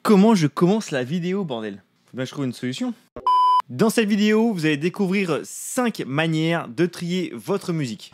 Comment je commence la vidéo, bordel? Faut bien que je trouve une solution. Dans cette vidéo, vous allez découvrir 5 manières de trier votre musique.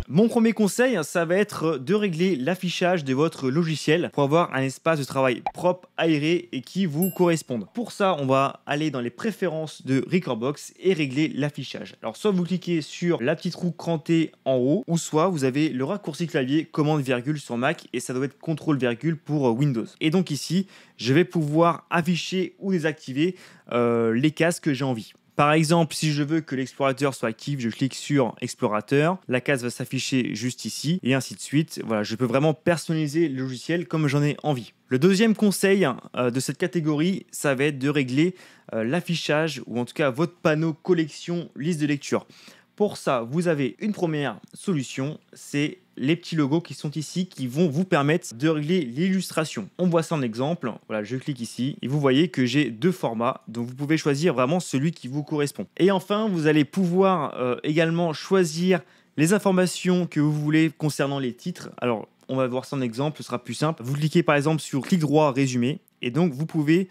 Mon premier conseil, ça va être de régler l'affichage de votre logiciel pour avoir un espace de travail propre, aéré et qui vous corresponde. Pour ça, on va aller dans les préférences de Recordbox et régler l'affichage. Alors, soit vous cliquez sur la petite roue crantée en haut, ou soit vous avez le raccourci clavier commande virgule sur Mac et ça doit être contrôle virgule pour Windows. Et donc ici, je vais pouvoir afficher ou désactiver les cases que j'ai envie. Par exemple, si je veux que l'explorateur soit actif, je clique sur explorateur, la case va s'afficher juste ici et ainsi de suite. Voilà, je peux vraiment personnaliser le logiciel comme j'en ai envie. Le deuxième conseil de cette catégorie, ça va être de régler l'affichage ou en tout cas votre panneau collection liste de lecture. Pour ça, vous avez une première solution, c'est les petits logos qui sont ici qui vont vous permettre de régler l'illustration. On voit ça en exemple. Voilà, je clique ici et vous voyez que j'ai deux formats, donc vous pouvez choisir vraiment celui qui vous correspond. Et enfin, vous allez pouvoir également choisir les informations que vous voulez concernant les titres. Alors, on va voir ça en exemple, ce sera plus simple. Vous cliquez par exemple sur clic droit résumé et donc vous pouvez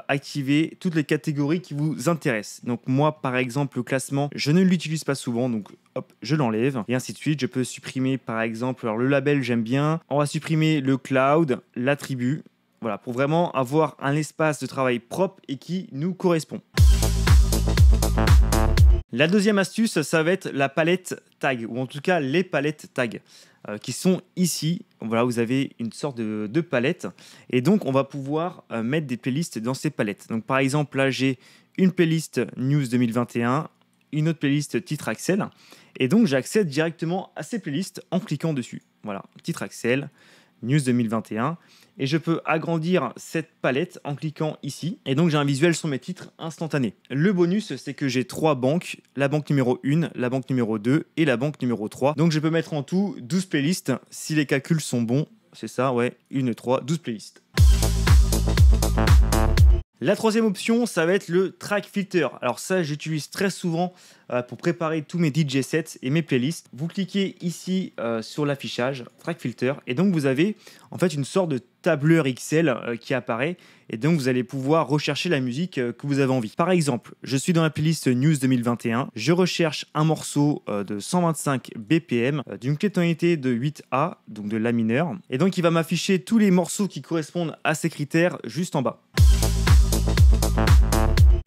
activer toutes les catégories qui vous intéressent. Donc moi par exemple le classement je ne l'utilise pas souvent, donc hop je l'enlève et ainsi de suite. Je peux supprimer par exemple, alors le label j'aime bien, on va supprimer le cloud, l'attribut, voilà, pour vraiment avoir un espace de travail propre et qui nous correspond. La deuxième astuce, ça va être la palette tag, ou en tout cas les palettes tag qui sont ici. Voilà, vous avez une sorte de palette et donc on va pouvoir mettre des playlists dans ces palettes. Donc par exemple là j'ai une playlist News 2021, une autre playlist titre Axel et donc j'accède directement à ces playlists en cliquant dessus. Voilà, titre Axel, News 2021 et je peux agrandir cette palette en cliquant ici et donc j'ai un visuel sur mes titres instantané. Le bonus, c'est que j'ai 3 banques, la banque numéro 1, la banque numéro 2 et la banque numéro 3. Donc je peux mettre en tout 12 playlists si les calculs sont bons. C'est ça, ouais, 1, 3, 12 playlists. La troisième option, ça va être le track filter. Alors ça, j'utilise très souvent pour préparer tous mes DJ sets et mes playlists. Vous cliquez ici sur l'affichage, track filter, et donc vous avez en fait une sorte de tableur Excel qui apparaît, et donc vous allez pouvoir rechercher la musique que vous avez envie. Par exemple, je suis dans la playlist News 2021, je recherche un morceau de 125 BPM d'une clé de tonalité de 8A, donc de La mineur, et donc il va m'afficher tous les morceaux qui correspondent à ces critères juste en bas.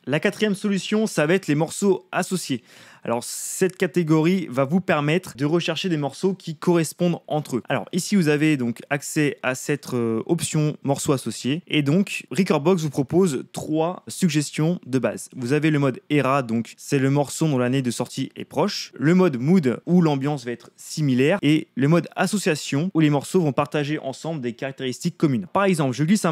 La quatrième solution, ça va être les morceaux associés. Alors cette catégorie va vous permettre de rechercher des morceaux qui correspondent entre eux. Alors ici vous avez donc accès à cette option morceaux associés et donc Recordbox vous propose 3 suggestions de base. Vous avez le mode Era, donc c'est le morceau dont l'année de sortie est proche, le mode Mood où l'ambiance va être similaire et le mode Association où les morceaux vont partager ensemble des caractéristiques communes. Par exemple, je glisse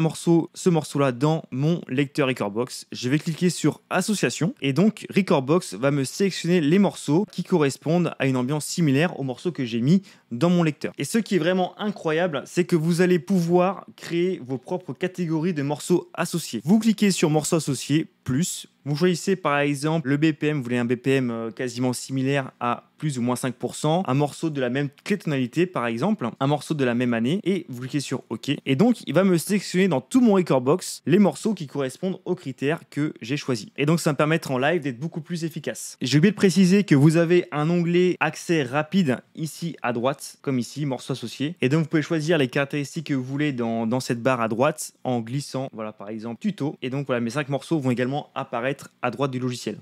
ce morceau-là dans mon lecteur Recordbox, je vais cliquer sur Association et donc Recordbox va me sélectionner les morceaux qui correspondent à une ambiance similaire aux morceaux que j'ai mis dans mon lecteur. Et ce qui est vraiment incroyable, c'est que vous allez pouvoir créer vos propres catégories de morceaux associés. Vous cliquez sur morceaux associés, plus, vous choisissez par exemple le BPM, vous voulez un BPM quasiment similaire à plus ou moins 5%, un morceau de la même clé tonalité par exemple, un morceau de la même année et vous cliquez sur OK. Et donc il va me sélectionner dans tout mon Recordbox les morceaux qui correspondent aux critères que j'ai choisis. Et donc ça va me permettre en live d'être beaucoup plus efficace. J'ai oublié de préciser que vous avez un onglet accès rapide ici à droite, comme ici, morceaux associés. Et donc vous pouvez choisir les caractéristiques que vous voulez dans cette barre à droite en glissant, voilà par exemple tuto. Et donc voilà, mes 5 morceaux vont également apparaître à droite du logiciel.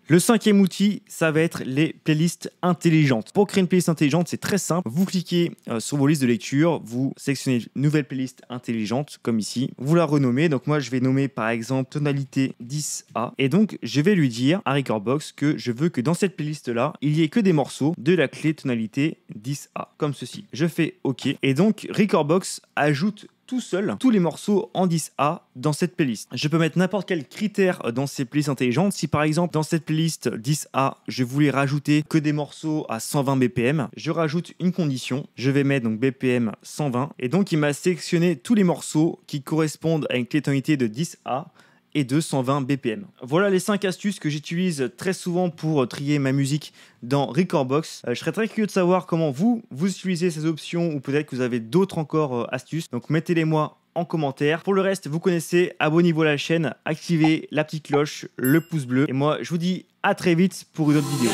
Le cinquième outil, ça va être les playlists intelligentes. Pour créer une playlist intelligente, c'est très simple. Vous cliquez sur vos listes de lecture, vous sélectionnez une nouvelle playlist intelligente, comme ici. Vous la renommez. Donc moi, je vais nommer par exemple tonalité 10A. Et donc, je vais lui dire à Recordbox que je veux que dans cette playlist-là, il y ait que des morceaux de la clé tonalité 10A, comme ceci. Je fais OK. Et donc, Recordbox ajoute tout seul tous les morceaux en 10A dans cette playlist. Je peux mettre n'importe quel critère dans ces playlists intelligentes. Si par exemple dans cette playlist 10A, je voulais rajouter que des morceaux à 120 BPM, je rajoute une condition. Je vais mettre donc BPM 120 et donc il m'a sélectionné tous les morceaux qui correspondent à une clé tonalité de 10A et de 120 BPM. Voilà les 5 astuces que j'utilise très souvent pour trier ma musique dans Recordbox. Je serais très curieux de savoir comment vous utilisez ces options ou peut-être que vous avez d'autres encore astuces. Donc mettez-les moi en commentaire. Pour le reste, vous connaissez, abonnez-vous à la chaîne, activez la petite cloche, le pouce bleu. Et moi, je vous dis à très vite pour une autre vidéo.